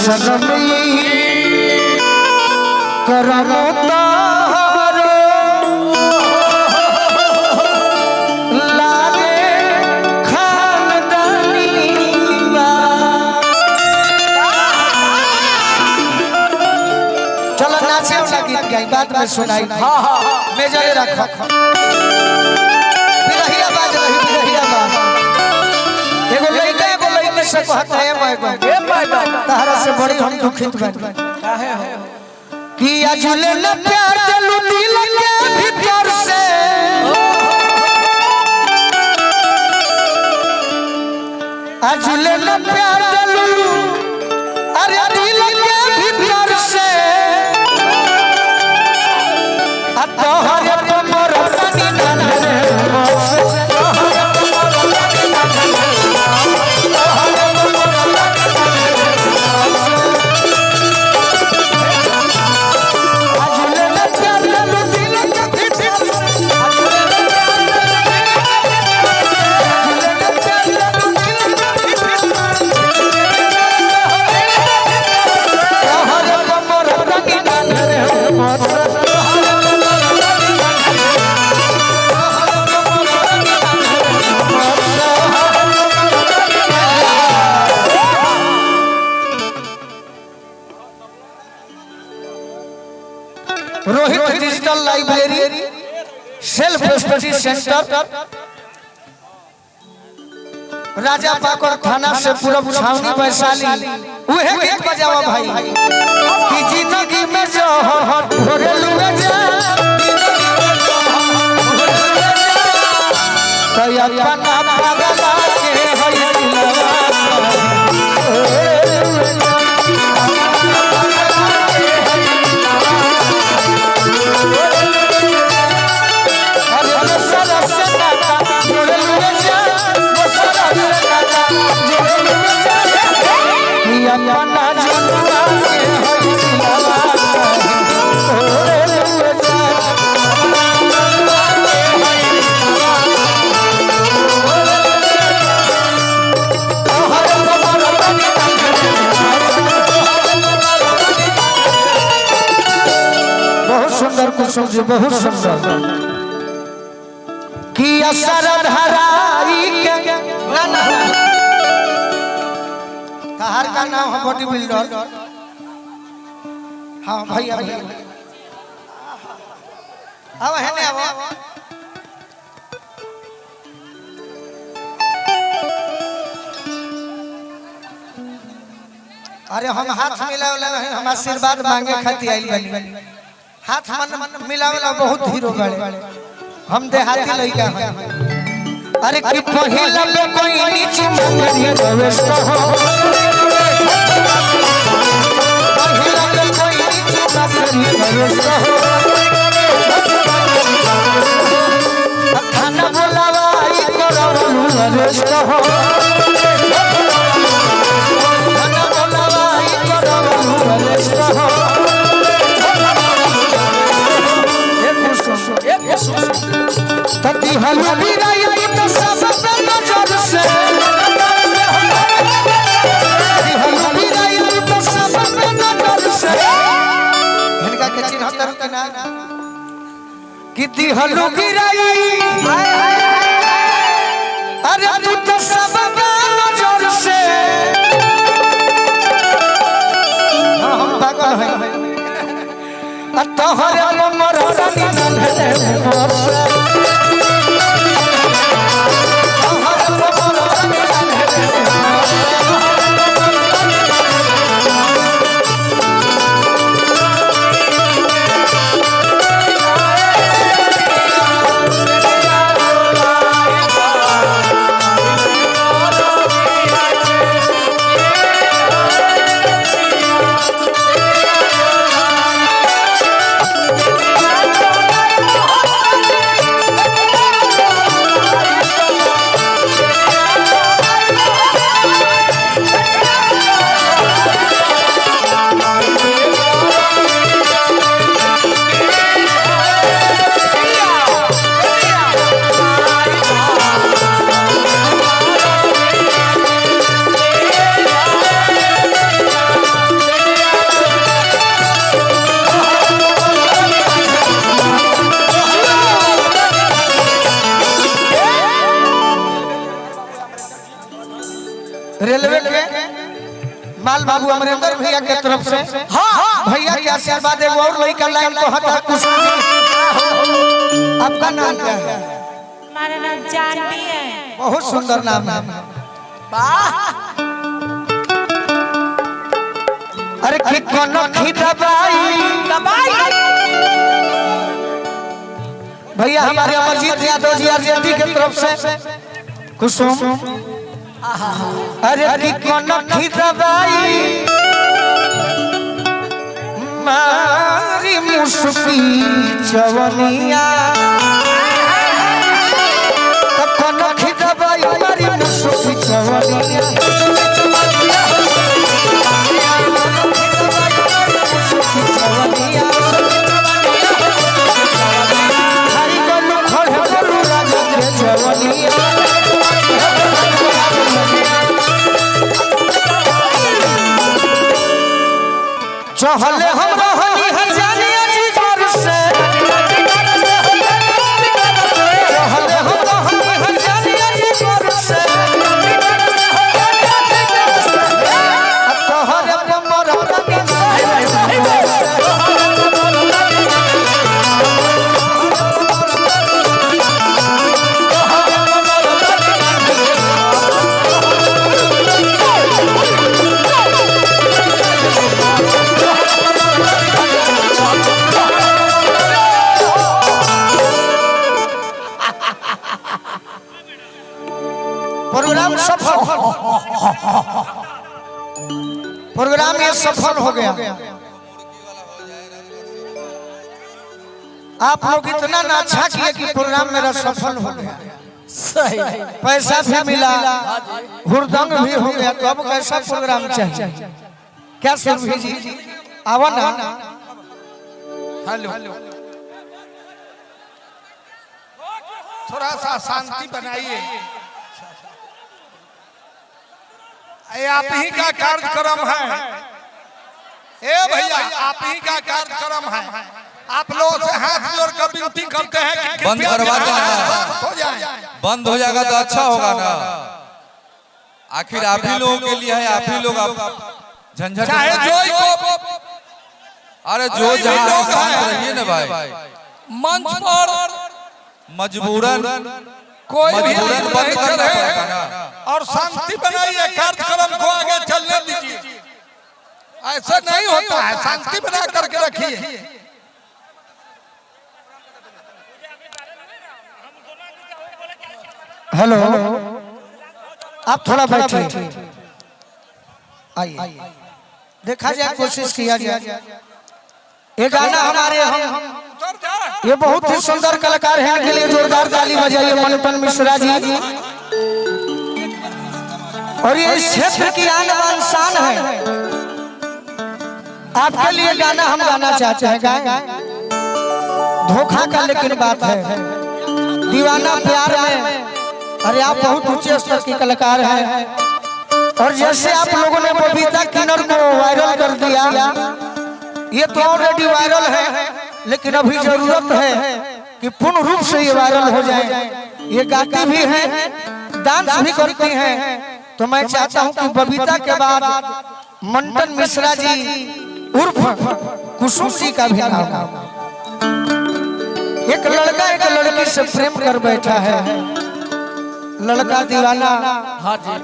सनमी करमता बात में सुनाई मेजर रखा बिरहिया बाज रही बिरहिया बाज एगो लइका से कहता है मैं तहरा से बड़ी हम दुखित बानी काहे हो कि अजुले न प्यार दिलु दिल के भीतर से अजुले न प्यार दिलु अरे दिल के भीतर से Rohit digital library self study centre Raja Pakar थाना से पूरब छावनी वैशाली उहे गीत बजावा भाई कि जिंदगी में जो भरे लुए जा तो अपना पागल के होई दिलवा कुसुम जी बहुत सुंदर कि असर धराई के ना तहार का नाम है बॉडी बिल्डर हाँ भैया भैया अब है ना वो अरे हम हाथ मिलावला नहीं हम आशीर्वाद मांगे खातिर आइल बनी हाथ मन मिलावला बहुत हीरो बड़े हम देहाती लइका हैं अरे कि पहिला में कोई नीच मंगरी प्रवेश हो पहिला में कोई नीच मंगरी प्रवेश हो खाना बुलावाई करवलु नरेश हो खाना बुलावाई करवलु नरेश हो तती हलू बिराई तो सब नजर से हलू बिराई तो सब नजर से इनका के चिन्ह तर के ना कि हलू बिराई अरे तू तो सब नजर से हम पागल हैं तोहरे मोर रानी नन्हे मोर रेलवे के माल बाबू अमरेंद्र भैया के तरफ से भैया के आशीर्वाद एगो और लड़का लाइन को हटा कुछ। आपका नाम क्या है? हमारा नाम जानवी है। बहुत सुंदर नाम है। अरे कि कोनो की दबाई भैया हमारे अमरजीत यादव जी आरजेडी की तरफ से कुसुम। अरे कि कोनो की दबाई मारी मुस्की जवनिया तो कोनो की दबाई मारी मुस्की जवनिया चहले हम रहनी हजानिया जी घर से चहले हम रहनी हजानिया जी घर से तोहरे पे मरनी प्रोग्राम सफल। प्रोग्राम ये सफल हो गया। आप लोग इतना ना अच्छा किए कि प्रोग्राम मेरा सफल हो गया। सही पैसा भी मिला, हुरदंग भी हो गया। तो अब कैसा प्रोग्राम चाहिए? क्या सुरभि जी आवा ना। हेलो थोड़ा सा शांति बनाइए। आप ही का कार्यक्रम है। ए भैया आप ही का कार्यक्रम है। आप लोग से हाथ जोड़कर विनती करते हैं कि बंद करवा देना। हो जाए। बंद हो जाएगा तो अच्छा होगा ना। आखिर आप ही लोगों के लिए है। आप ही लोग आप झंझट चाहे जो को अरे जो जहाँ शांत रहिए ना भाई। मंच पर मजबूरन कोई भी मजबूरन बंद करना पड़ेगा ना। और शांति बनाइए। कार्यक्रम को आगे चलने दीजिए। ऐसा नहीं होता है। शांति बना करके रखिए। हेलो आप थोड़ा बैठिए। आइए देखा जाए, कोशिश किया जाए। ये गाना हमारे हम ये बहुत ही सुंदर कलाकार हैं, इनके लिए जोरदार ताली बजाइए मंटन मिश्रा जी। और ये इस क्षेत्र की आन बान शान है। आपके लिए गाना हम गाना चाहते हैं। गाएं धोखा का लेकिन बात है दीवाना प्यार में। अरे आप बहुत ऊंचे स्तर के कलाकार हैं। और जैसे आप लोगों ने बबीता किन्नर को वायरल कर दिया, ये तो ऑलरेडी वायरल है, लेकिन अभी जरूरत है कि पूर्ण रूप से ये वायरल हो जाए। ये गाती भी हैं, डांस भी करती हैं। तो मैं चाहता हूं कि बबीता के बाद मंटन मिश्रा जी उर्फ कुसुम जी का भी नाम। एक लड़का एक लड़की से प्रेम कर बैठा है, लड़का दीवाना